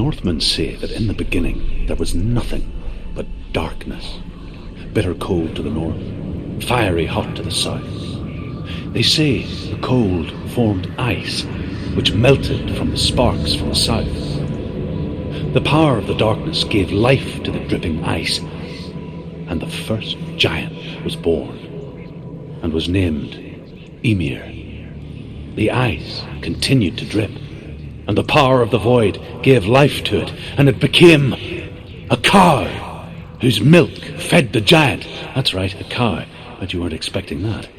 Northmen say that in the beginning there was nothing but darkness. Bitter cold to the north, fiery hot to the south. They say the cold formed ice, which melted from the sparks from the south. The power of the darkness gave life to the dripping ice, and the first giant was born, and was named Ymir. The ice continued to drip, and the power of the void gave life to it, and it became a cow, whose milk fed the giant. That's right, a cow. Bet you weren't expecting that.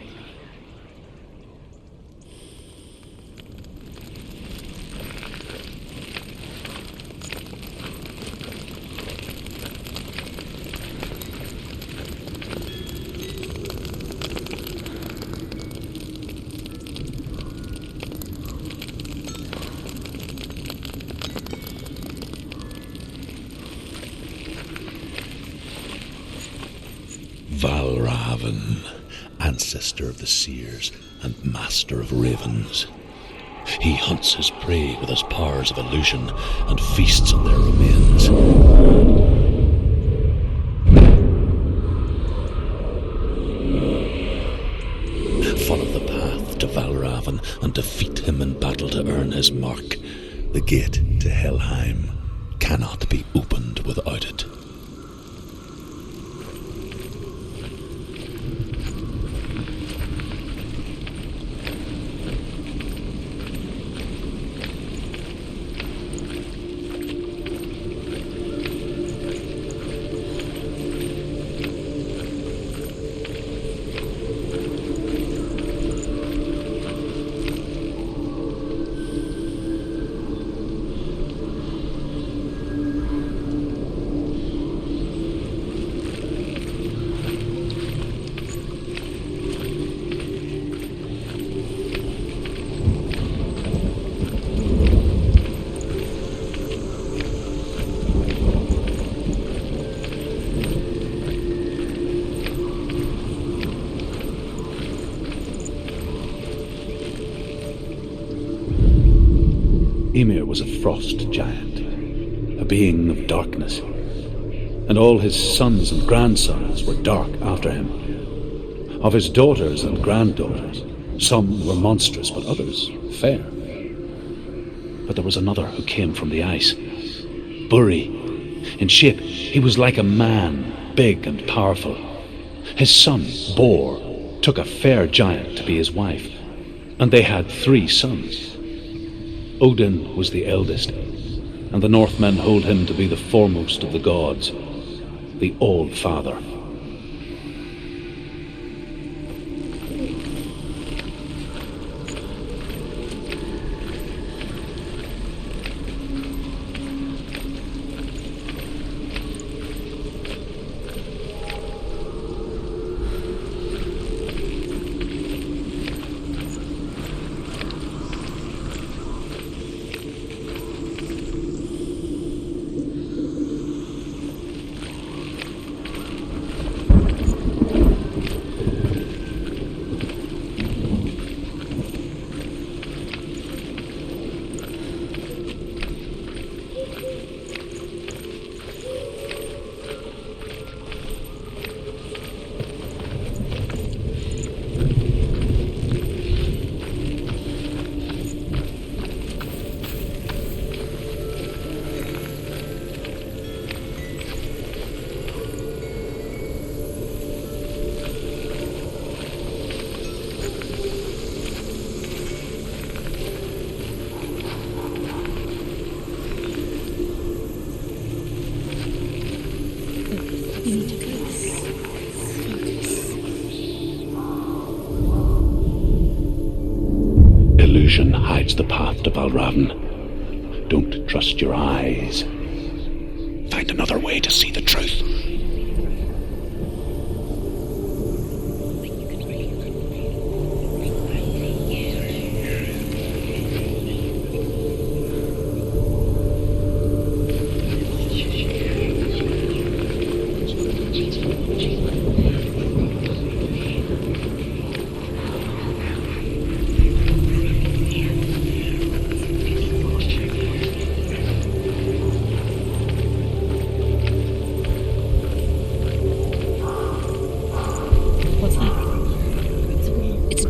Valravn, ancestor of the seers and master of ravens. He hunts his prey with his powers of illusion and feasts on their remains. Follow the path to Valravn and defeat him in battle to earn his mark. The gate to Helheim cannot be opened without it. Ymir was a frost giant, a being of darkness, and all his sons and grandsons were dark after him. Of his daughters and granddaughters, some were monstrous, but others fair. But there was another who came from the ice. Buri. In shape, he was like a man, big and powerful. His son, Bor, took a fair giant to be his wife, and they had 3 sons. Odin was the eldest, and the Northmen hold him to be the foremost of the gods, the All-Father. Illusion hides the path to Valravn. Don't trust your eyes. Find another way to see the truth.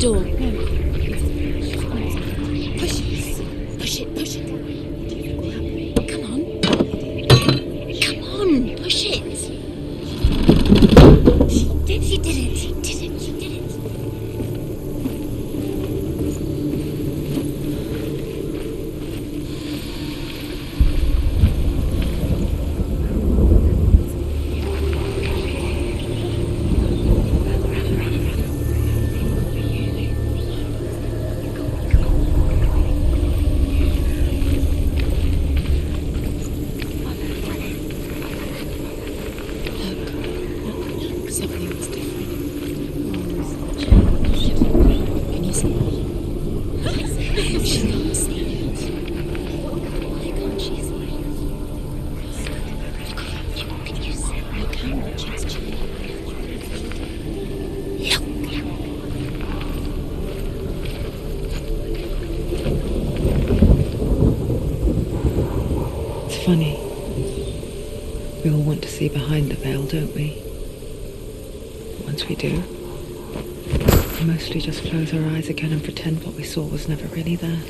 door. Push it. Push it. Push it. Come on. Come on. Push it. She did it. She did it. She did it. Something's different. Can you see it? She can't see it. Why can't she see it? Can you see it? You can watch its chin. It's funny. We all want to see behind the veil, don't we? Once we do, we mostly just close our eyes again and pretend what we saw was never really there.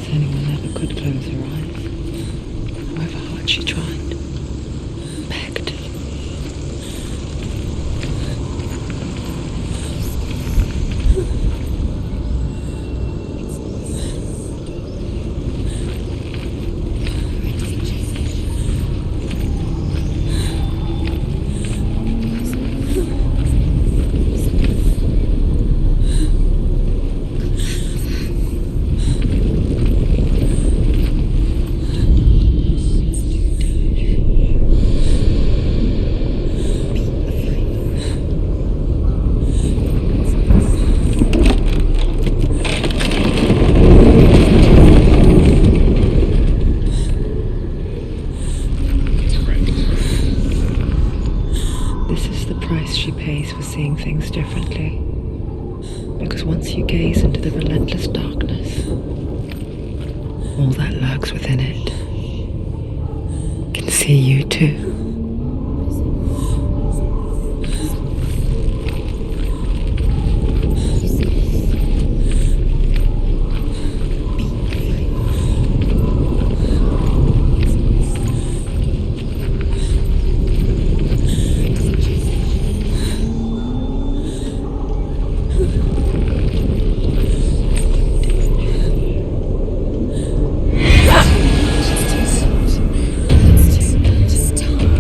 Senua never could close her eyes, however hard she tried, begged. She pays for seeing things differently. Because once you gaze into the relentless darkness, all that lurks within it can see you too. Stop.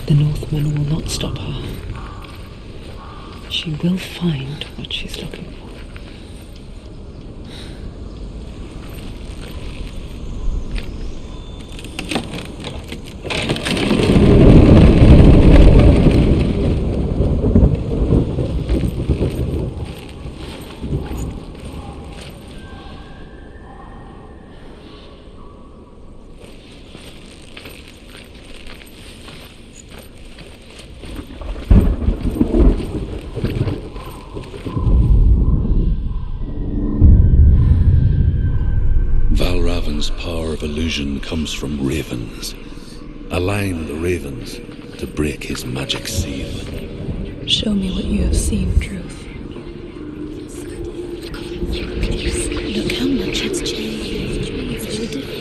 The Northmen will not stop her. She will find what she's looking for. Valravn's power of illusion comes from ravens. Align the ravens to break his magic seal. Show me what you have seen, Truth. Look how much it's changed. It's all different.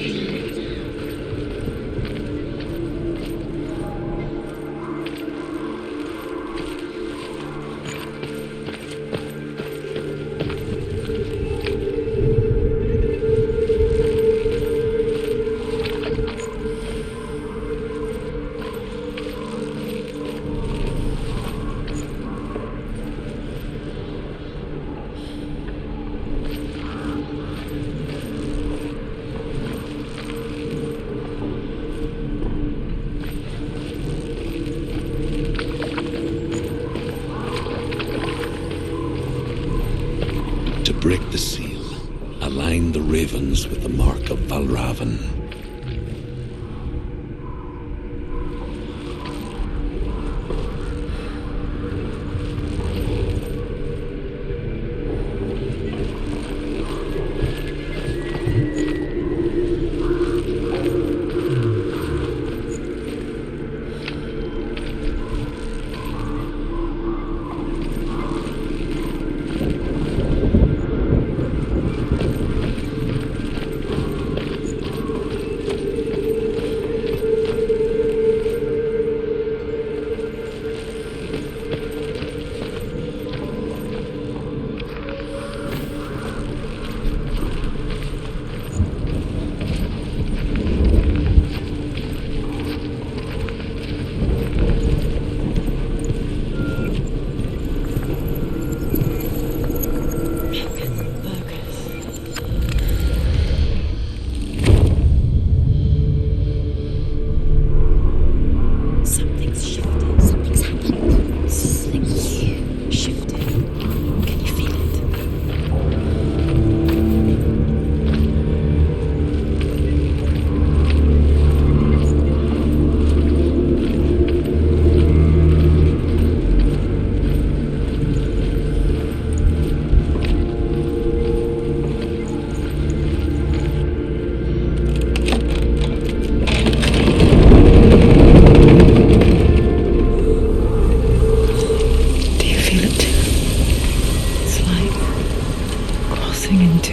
Break the seal. Align the ravens with the mark of Valravn.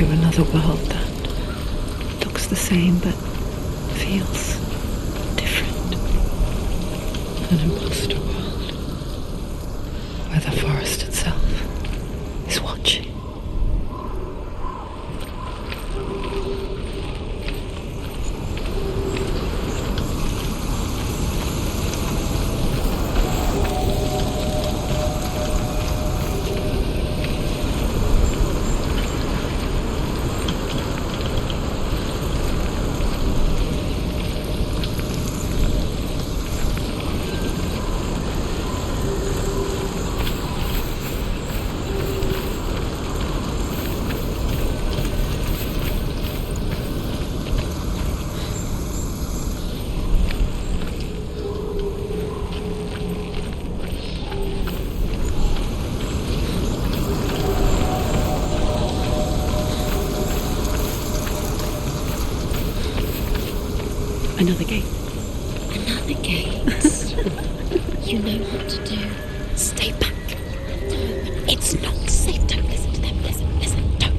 Another world that looks the same but feels different. An imposter world where the forest itself is watching. Another gate. Another gate. You know what to do. Stay back. It's not safe. Don't listen to them. Listen. Don't.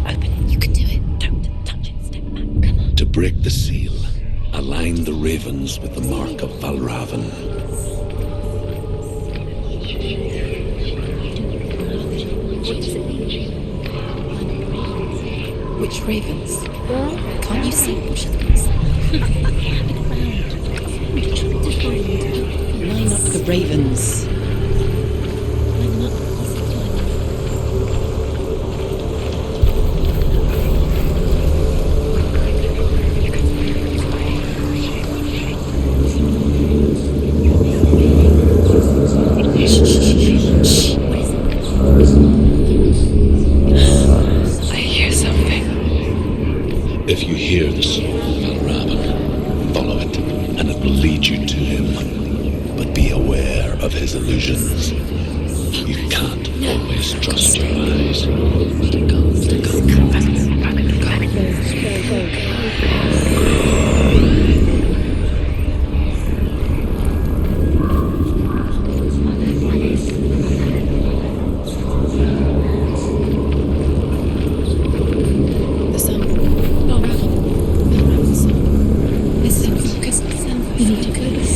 Open it. You can do it. Don't touch it. Step back. Come on. To break the seal, align the ravens with the mark of Valravn. Which ravens? Can't you see them? Have it around. Try to find ravens. I'm not positive. I hear something. If you hear the song of Valravn, follow it, and it will lead you to him. But be aware of his illusions. You can't always trust your eyes. The sun. Valravn's sun. Listen, focus. You need to focus.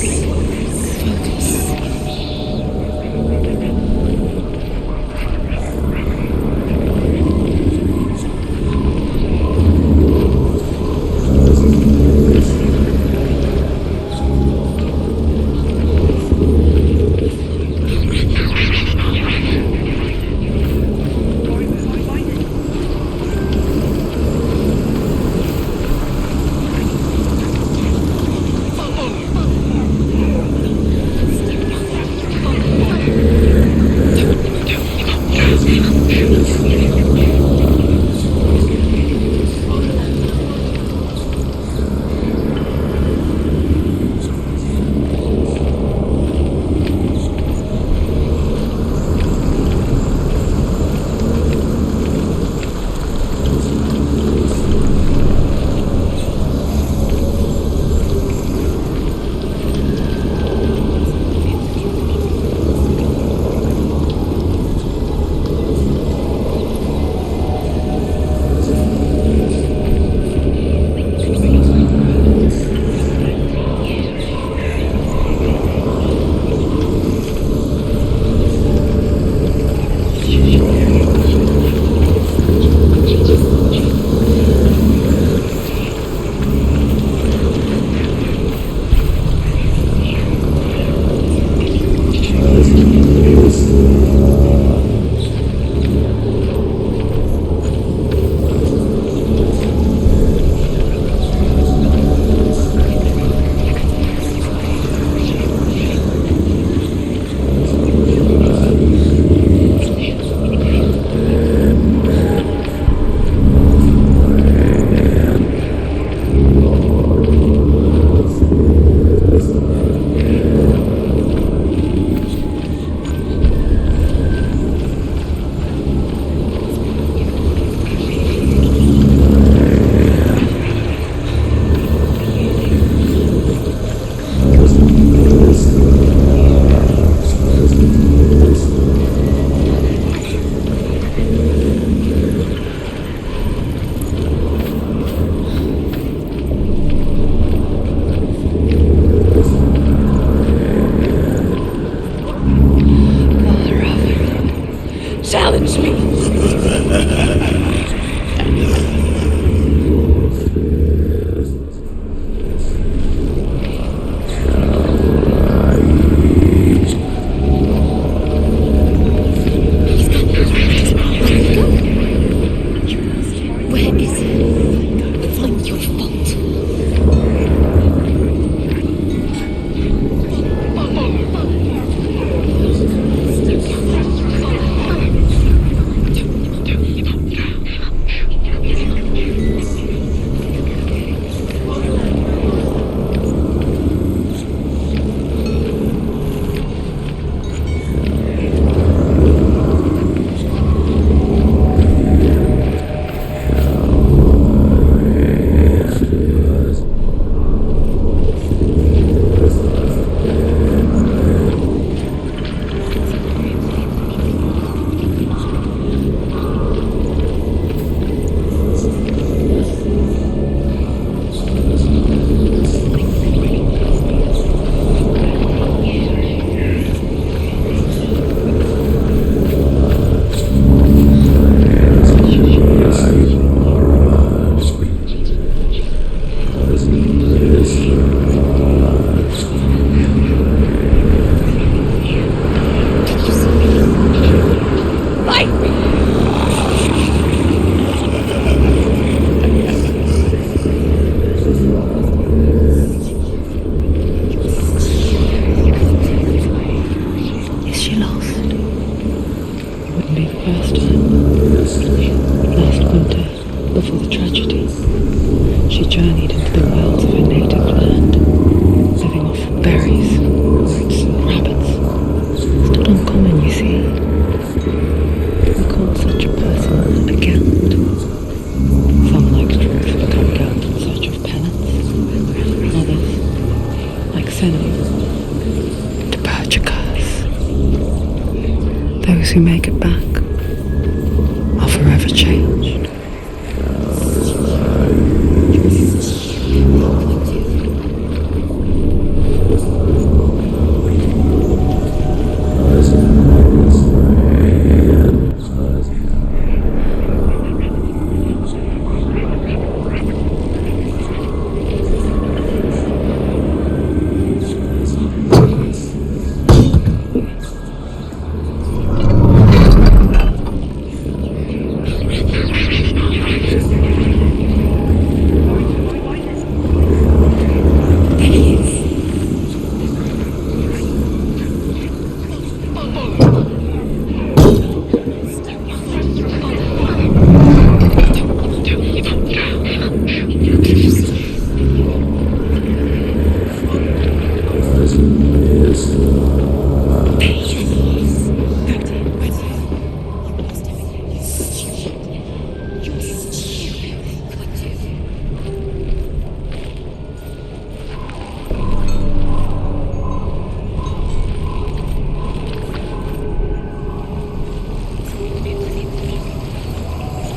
fairies, goats, rabbits. It's not uncommon, you see. We call such a person a Gelt. Some, like Druth, become Gelt in search of penance. Others, like Senua, to purge a curse. Those who make it back are forever changed.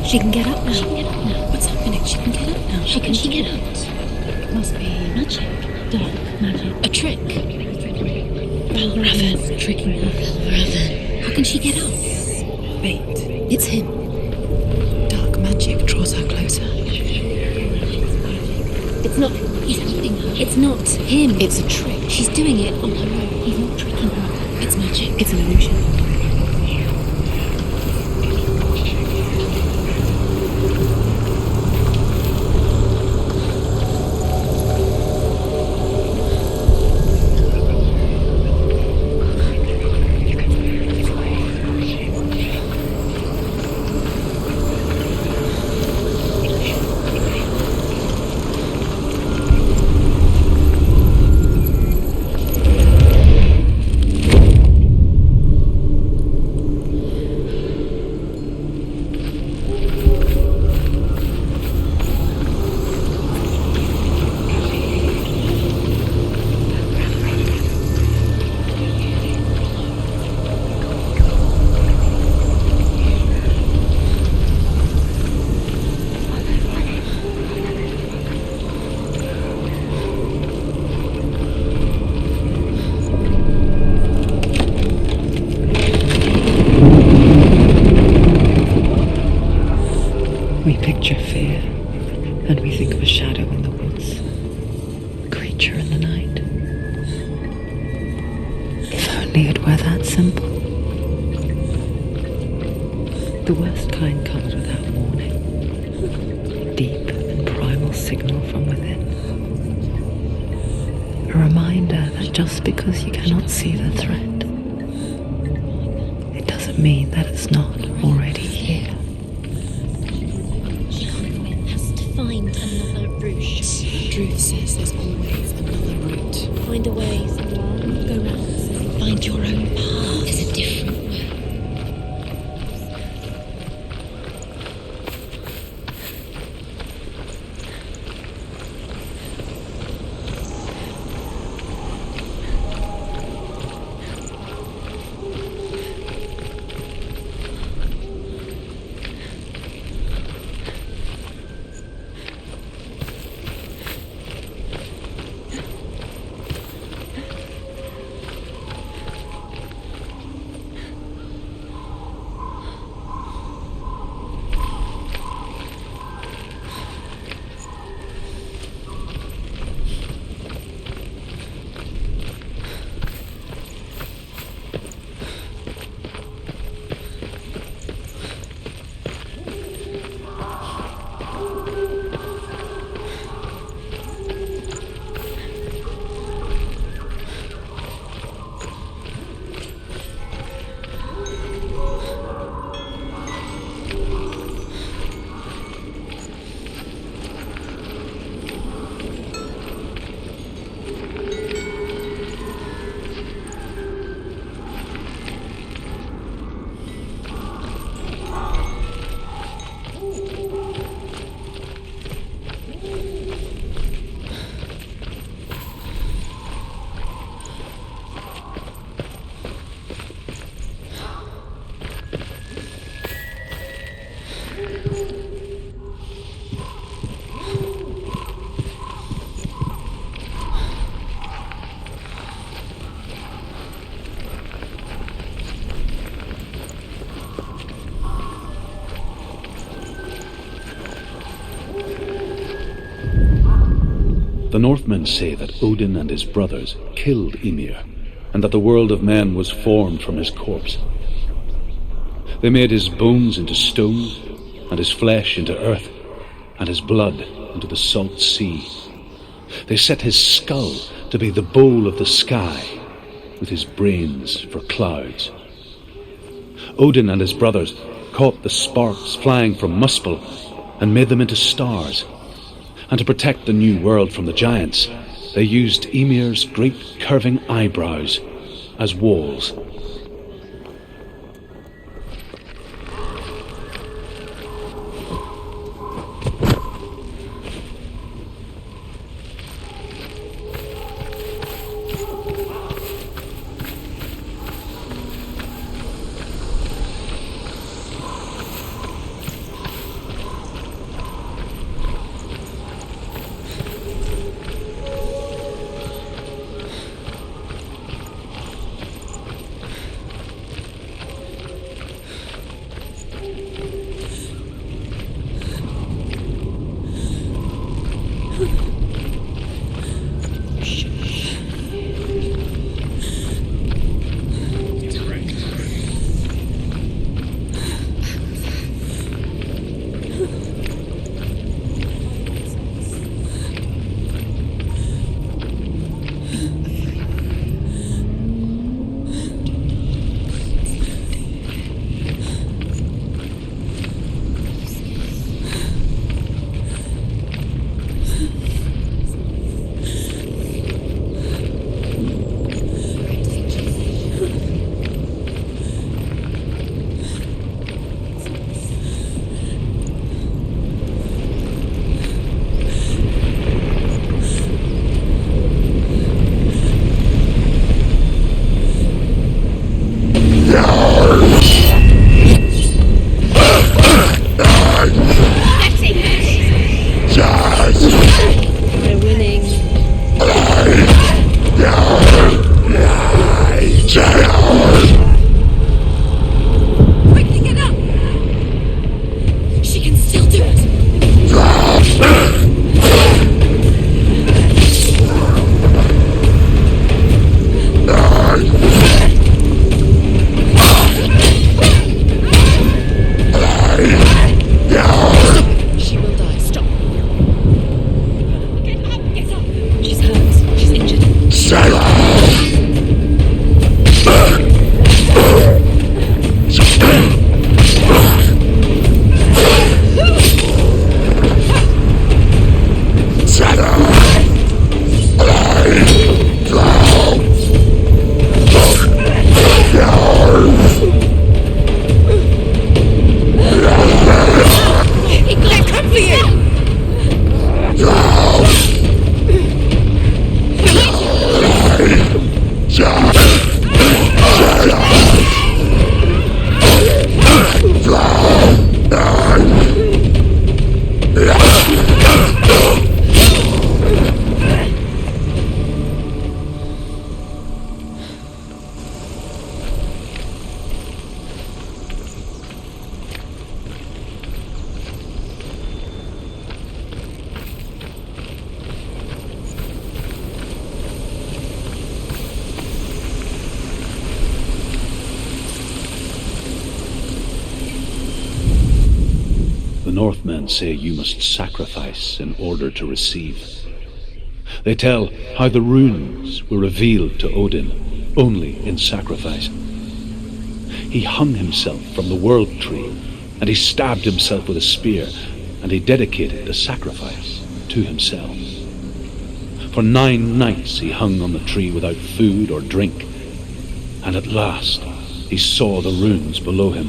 She can get up now. She can get up now. What's happening? She can get up now. How can she get out? Must be magic. Dark magic. A trick. Valravn tricking her. Valravn. How can she get out? Wait. It's him. Dark magic draws her closer. It's not. He's holding her. It's not him. It's a trick. She's doing it on her own. He's not tricking her. It's magic. It's an illusion. We picture fear, and we think of a shadow in the woods, a creature in the night. If only it were that simple. The worst kind comes without warning, a deep and primal signal from within. A reminder that just because you cannot see the threat, it doesn't mean that it's not already here. Find another route. Druth says there's always another route. Find a way, Senua. Go round. Find your own path. There's a different way. The Northmen say that Odin and his brothers killed Ymir, and that the world of men was formed from his corpse. They made his bones into stone, and his flesh into earth, and his blood into the salt sea. They set his skull to be the bowl of the sky, with his brains for clouds. Odin and his brothers caught the sparks flying from Muspel and made them into stars. And to protect the new world from the giants, they used Ymir's great curving eyebrows as walls. The Northmen say you must sacrifice in order to receive. They tell how the runes were revealed to Odin only in sacrifice. He hung himself from the world tree, and he stabbed himself with a spear, and he dedicated the sacrifice to himself. For 9 nights he hung on the tree without food or drink, and at last he saw the runes below him.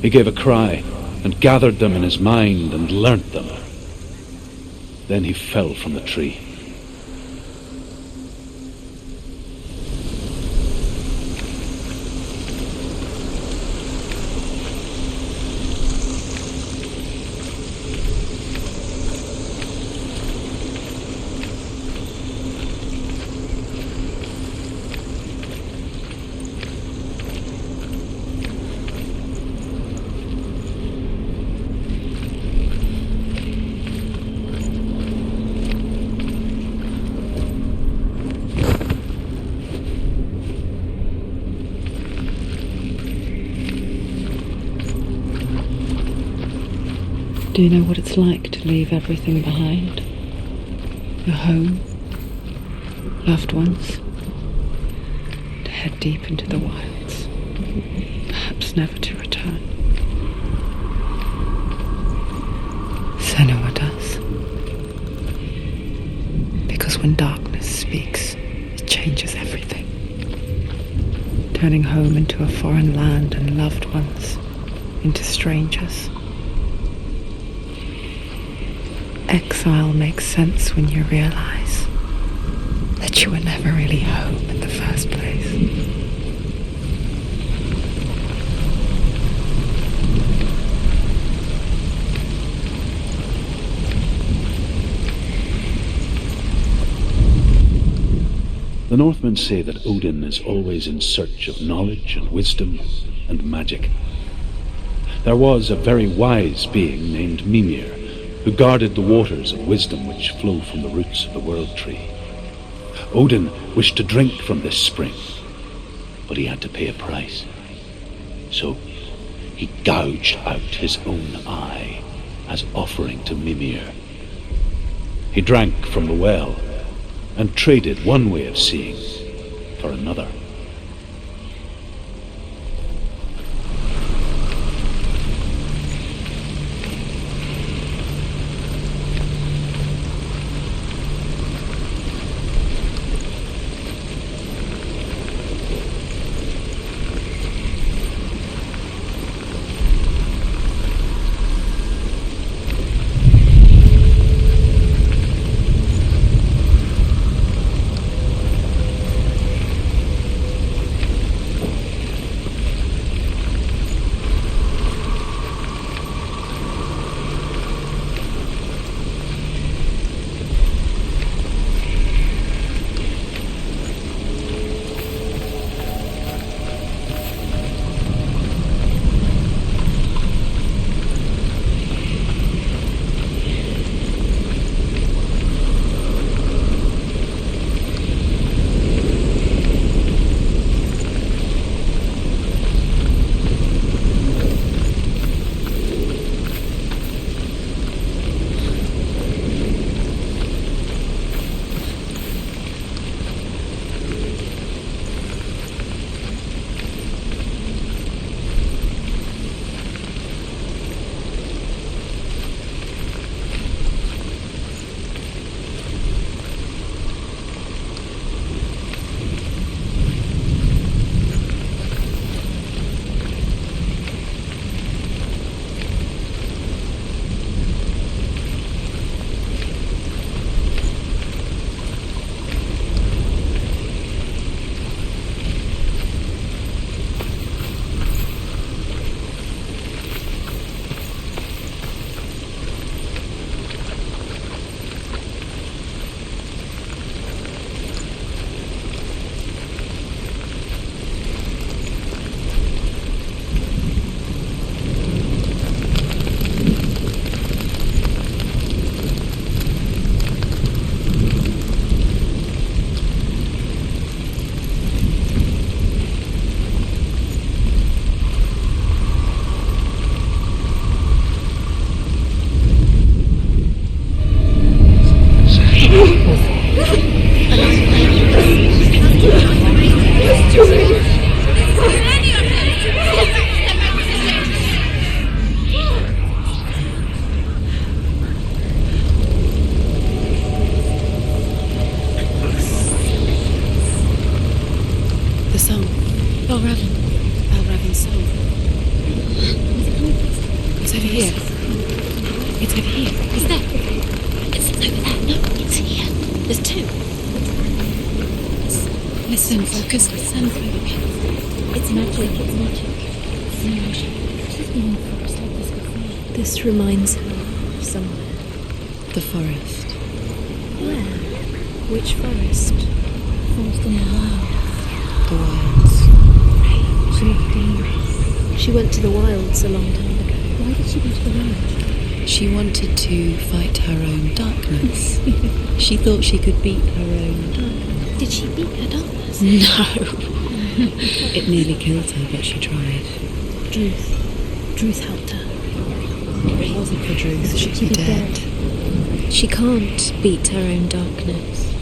He gave a cry, and gathered them in his mind and learnt them. Then he fell from the tree. Do you know what it's like to leave everything behind? Your home, loved ones, to head deep into the wilds, perhaps never to return. Senua does. Because when darkness speaks, it changes everything, turning home into a foreign land and loved ones into strangers. Exile makes sense when you realize that you were never really home in the first place. The Northmen say that Odin is always in search of knowledge and wisdom and magic. There was a very wise being named Mimir, who guarded the waters of wisdom which flow from the roots of the world tree. Odin wished to drink from this spring, but he had to pay a price. So he gouged out his own eye as offering to Mimir. He drank from the well and traded one way of seeing for another. Valravn's song. It's over here. It's over here. It's there. It's over there. No, it's here. There's two. Listen, focus, listen. It's magic. It's magic. It's an illusion. She's been in the forest like this before. This reminds her of somewhere. The forest. Where? Which forest? Forest in the wild. The wilds. She moved in. She went to the wilds a long time ago. Why did she go to the wilds? She wanted to fight her own darkness. She thought she could beat her own darkness. Did she beat her darkness? No. It nearly killed her, but she tried. Druth helped her. If it wasn't for Druth, she'd be dead. She can't beat her own darkness.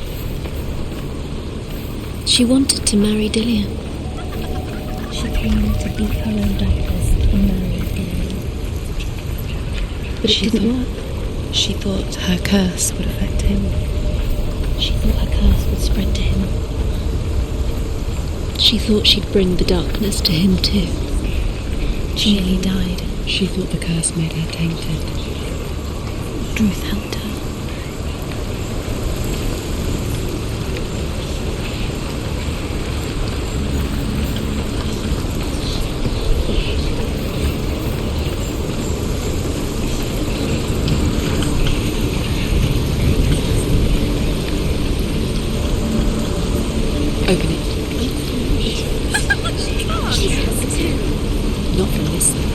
She wanted to marry Dillian. She came to beat her own darkness and marry Dillian. But it didn't work. She thought her curse would affect him. She thought her curse would spread to him. She thought she'd bring the darkness to him too. She nearly died. She thought the curse made her tainted. Druth helped her. Open it. Not from this side.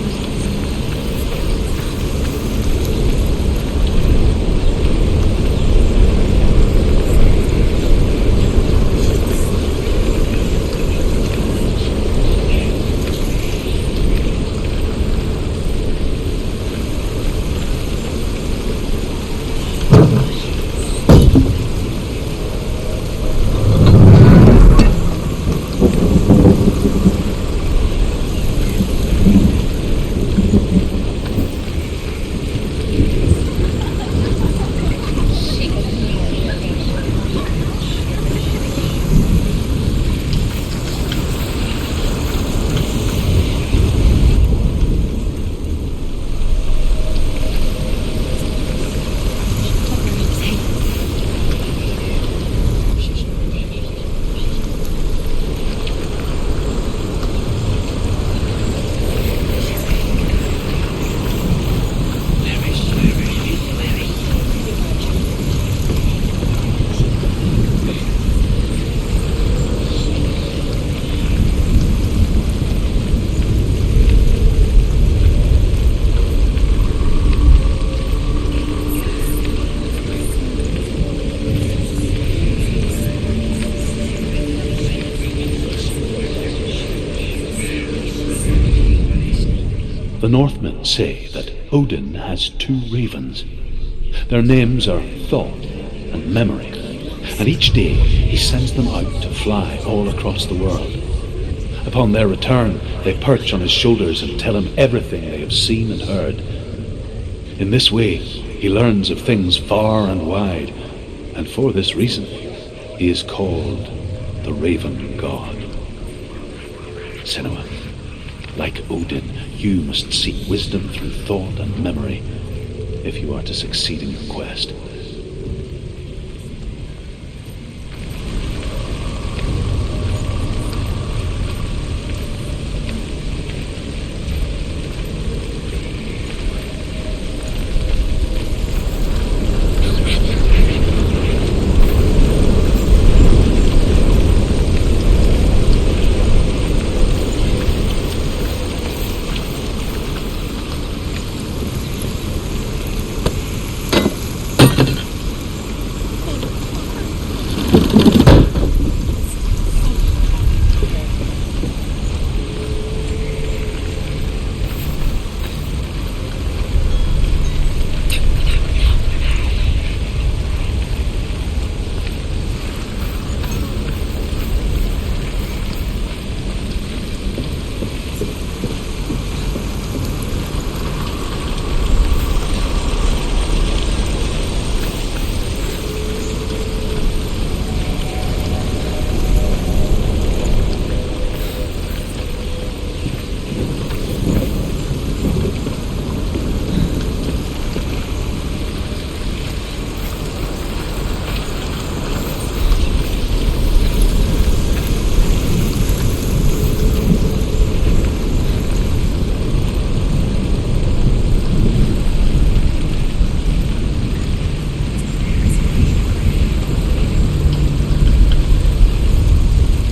The Northmen say that Odin has two ravens. Their names are Thought and Memory, and each day he sends them out to fly all across the world. Upon their return, they perch on his shoulders and tell him everything they have seen and heard. In this way, he learns of things far and wide, and for this reason, he is called the Raven God. Senua, like Odin, you must seek wisdom through thought and memory if you are to succeed in your quest.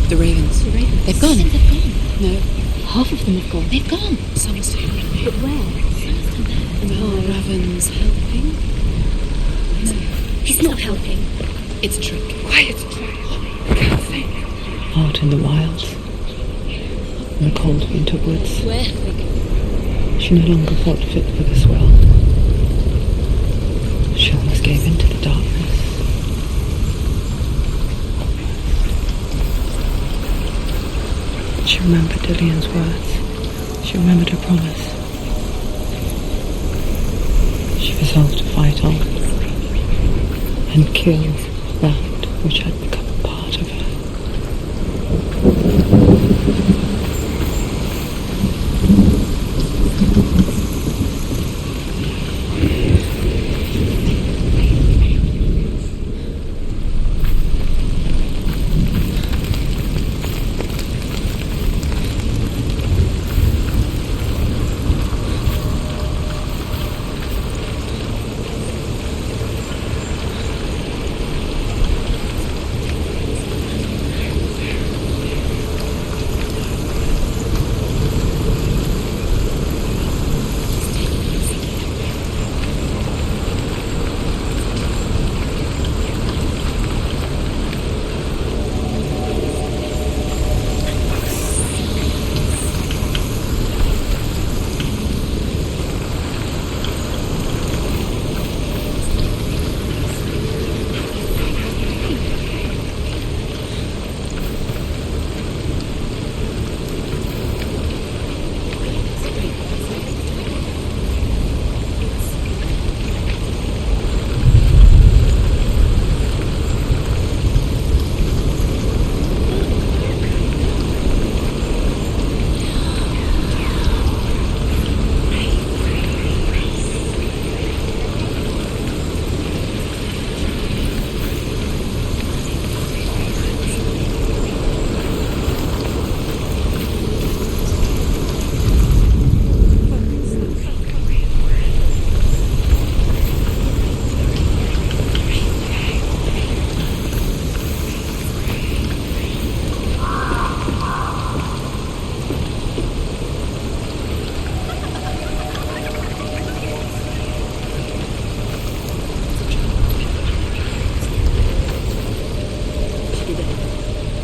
The ravens. The ravens. They've gone. They've gone. No. Half of them have gone. They've gone. Some are still around. But where? Valravn's helping. He's not helping. It's a trick. Quiet. I can't think. Out in the wilds, in the cold winter woods, Where? she no longer felt fit for this world. gave into the darkness. She remembered Dillian's words. She remembered her promise. She resolved to fight on and kill that which had become part of her.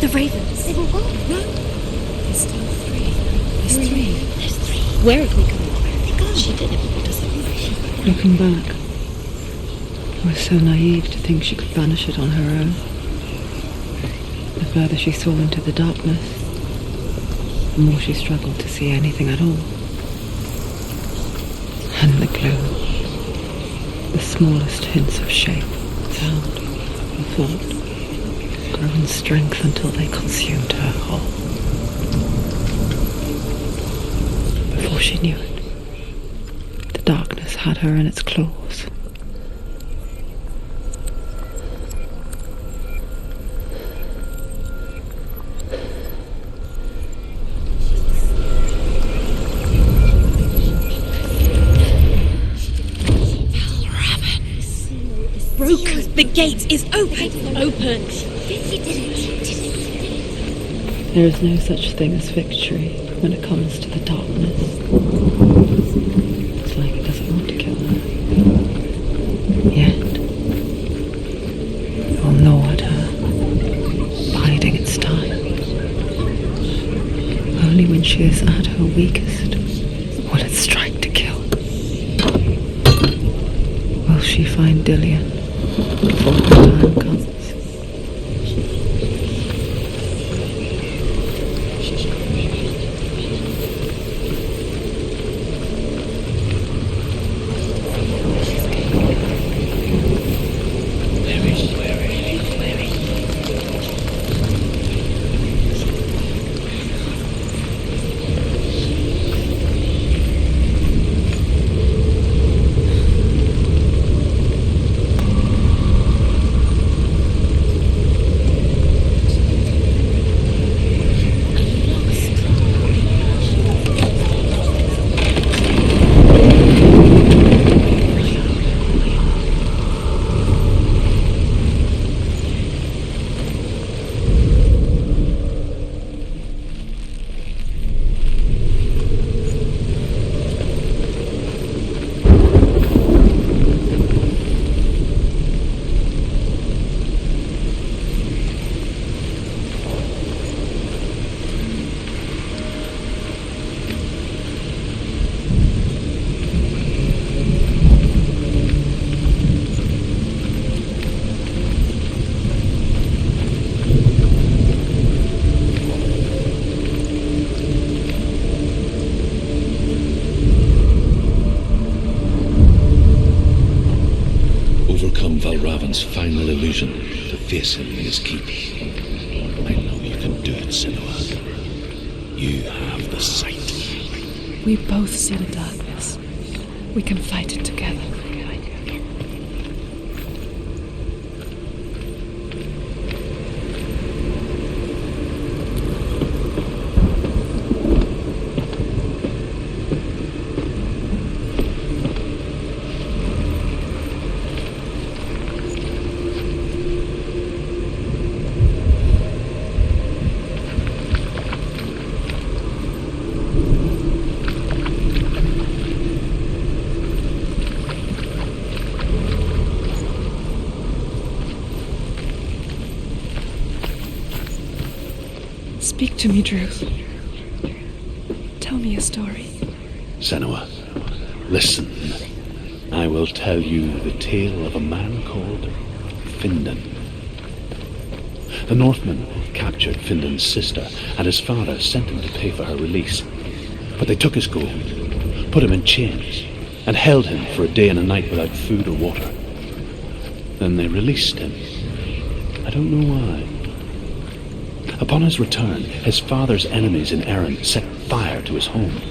The ravens. They were one. No. There's still three. There's three. There's three. Where have they gone? Where have they gone? She didn't. Doesn't. Looking back, I was so naive to think she could banish it on her own. The further she saw into the darkness, the more she struggled to see anything at all. And the gloom, the smallest hints of shape, sound, and thought, grow in strength until they consumed her whole. Before she knew it, the darkness had her in its claws. Broken. The gate is open. Open. She did it. There is no such thing as victory when it comes to the darkness. It's like it doesn't want to kill her. Yet, it will gnaw at her, biding its time. Only when she is at her weakest will it strike to kill. Will she find Dillian before the time comes? face him in his keep. I know you can do it, Senua. You have the sight. We both see the darkness. We can fight it together. Speak to me, Drew. Tell me a story. Senua, listen. I will tell you the tale of a man called Findan. The Northmen captured Findan's sister, and his father sent him to pay for her release. But they took his gold, put him in chains, and held him for a day and a night without food or water. Then they released him. I don't know why. Upon his return, his father's enemies in Erin set fire to his home.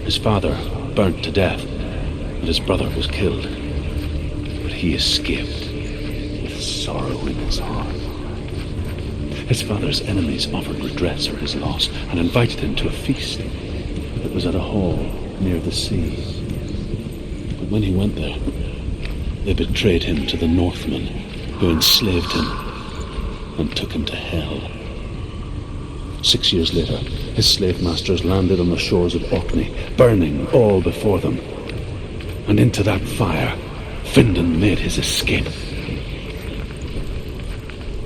His father burnt to death, and his brother was killed. But he escaped with sorrow in his heart. His father's enemies offered redress for his loss and invited him to a feast that was at a hall near the sea. But when he went there, they betrayed him to the Northmen, who enslaved him and took him to hell. 6 years later, his slave masters landed on the shores of Orkney, burning all before them. And into that fire, Findan made his escape.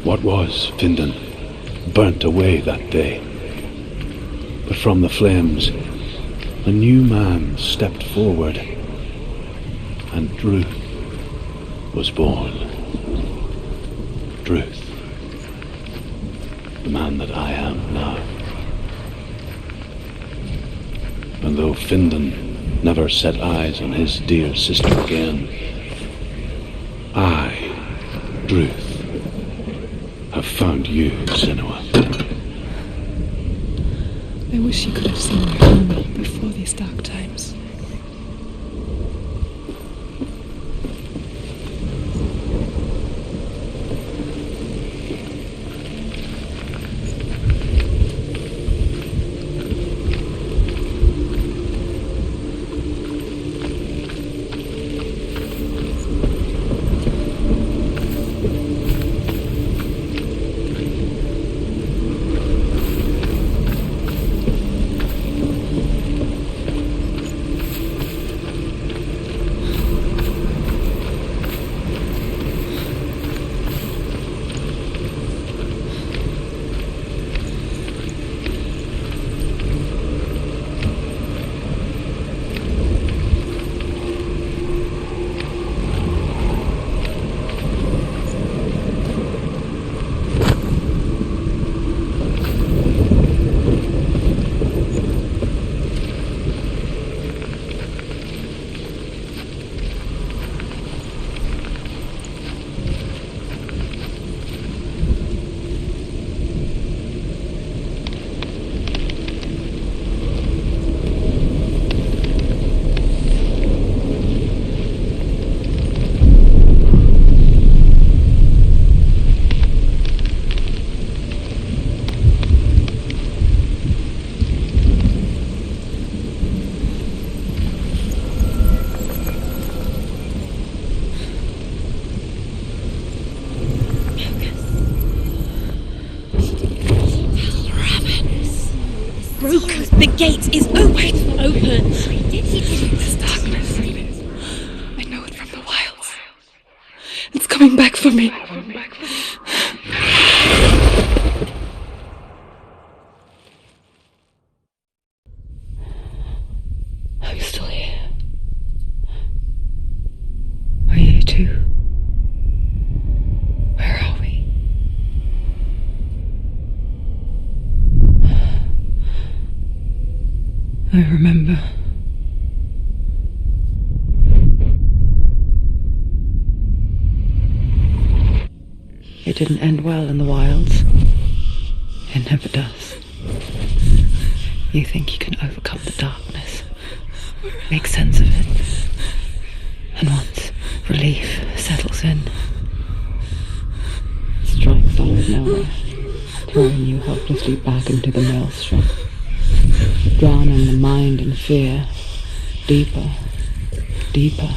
What was Findan burnt away that day. But from the flames, a new man stepped forward, and Druth was born. Druth. The man that I am now. And though Findan never set eyes on his dear sister again, I, Druth, have found you, Senua. I wish you could have seen my home before these dark times. The gate is open. Open. This darkness. I know it from the wilds. It's coming back for me. Are you still here? Are you too? Where are we? I remember. It it didn't end well in the wilds. It never does. You think you can overcome the darkness, make sense of it, and once relief settles in, it strikes out of nowhere, throwing you helplessly back into the maelstrom, drowning the mind in fear, deeper, deeper,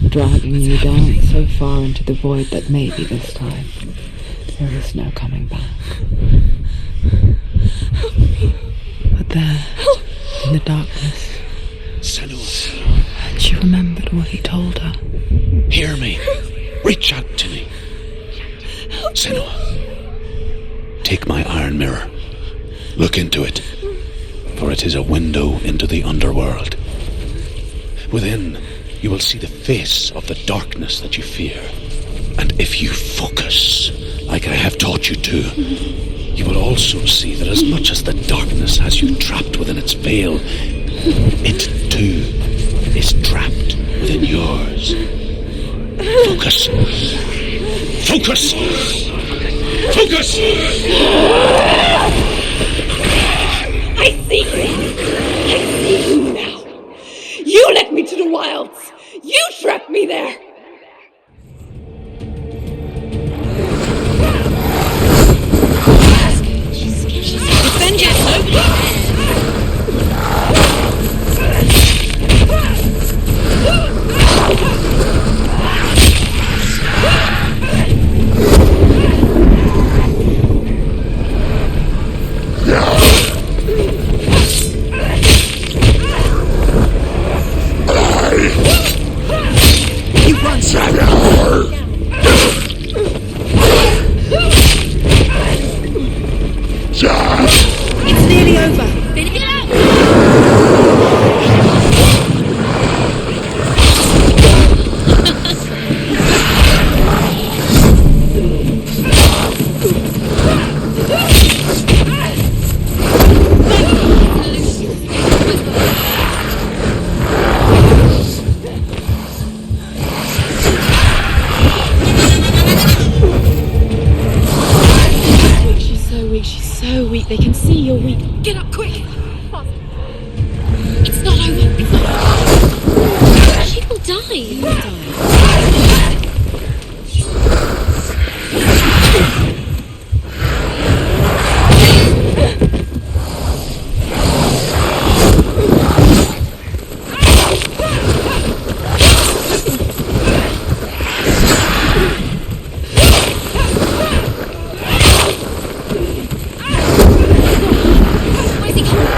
dragging you down so far into the void that maybe this time there is no coming back. But there, in the darkness, Senua, she remembered what he told her. hear me. Reach out to me. Senua, take my iron mirror. Look into it, for it is a window into the underworld. Within, you will see the face of the darkness that you fear. And if you focus, like I have taught you to, you will also see that as much as the darkness has you trapped within its veil, it too is trapped within yours. Focus. Focus! Focus! I see you! I see you now! You led me to the wilds! You trapped me there! Defend yourself! You run, son! It's nearly over. Finish it out! She's so weak. They can see you're weak. Get up quick! It's not over. It's not over. She will die. You will die. Where's he going?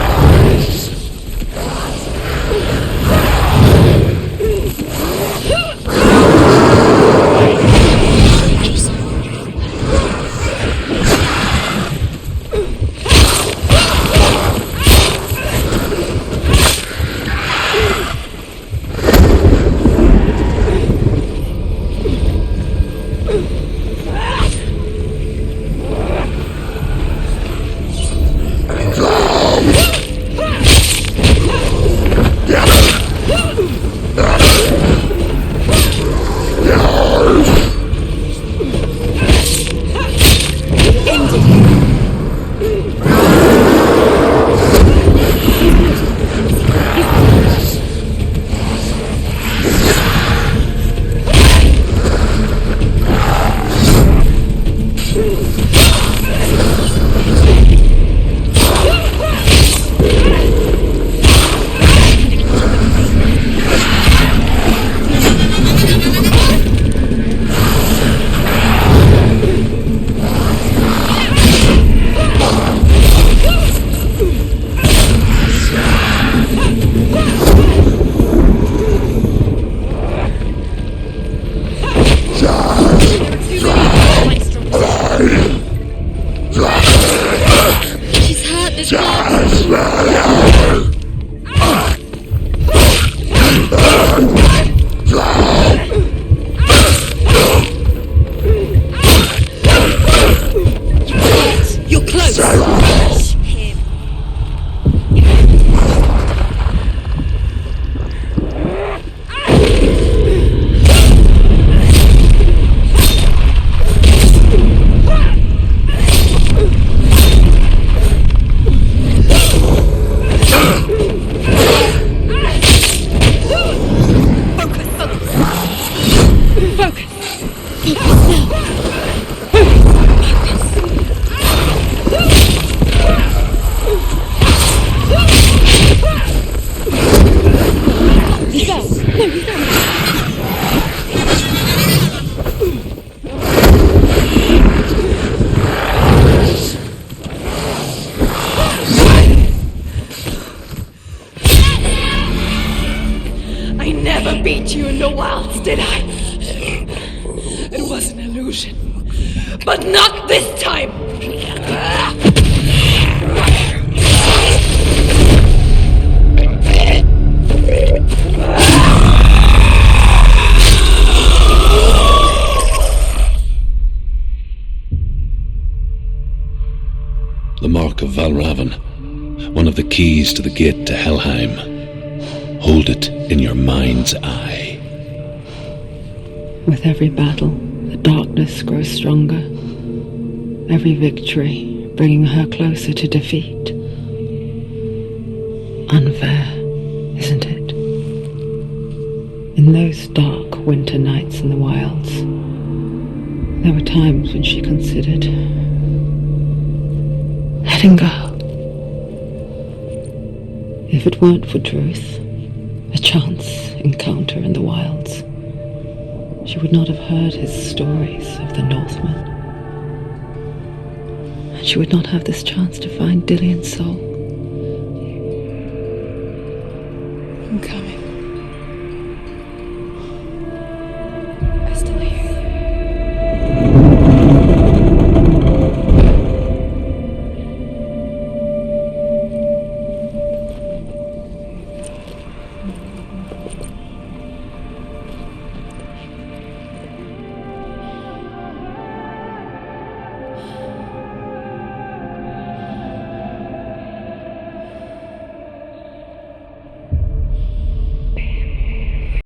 in the wilds, did I? It was an illusion. But not this time! The mark of Valravn, one of the keys to the gate to Helheim. Hold it in your mind's eye. With every battle, the darkness grows stronger. Every victory bringing her closer to defeat. Unfair, isn't it? In those dark winter nights in the wilds, there were times when she considered letting go. If it weren't for Druth, a chance encounter in the wilds, she would not have heard his stories of the Northmen. And she would not have this chance to find Dillion's soul.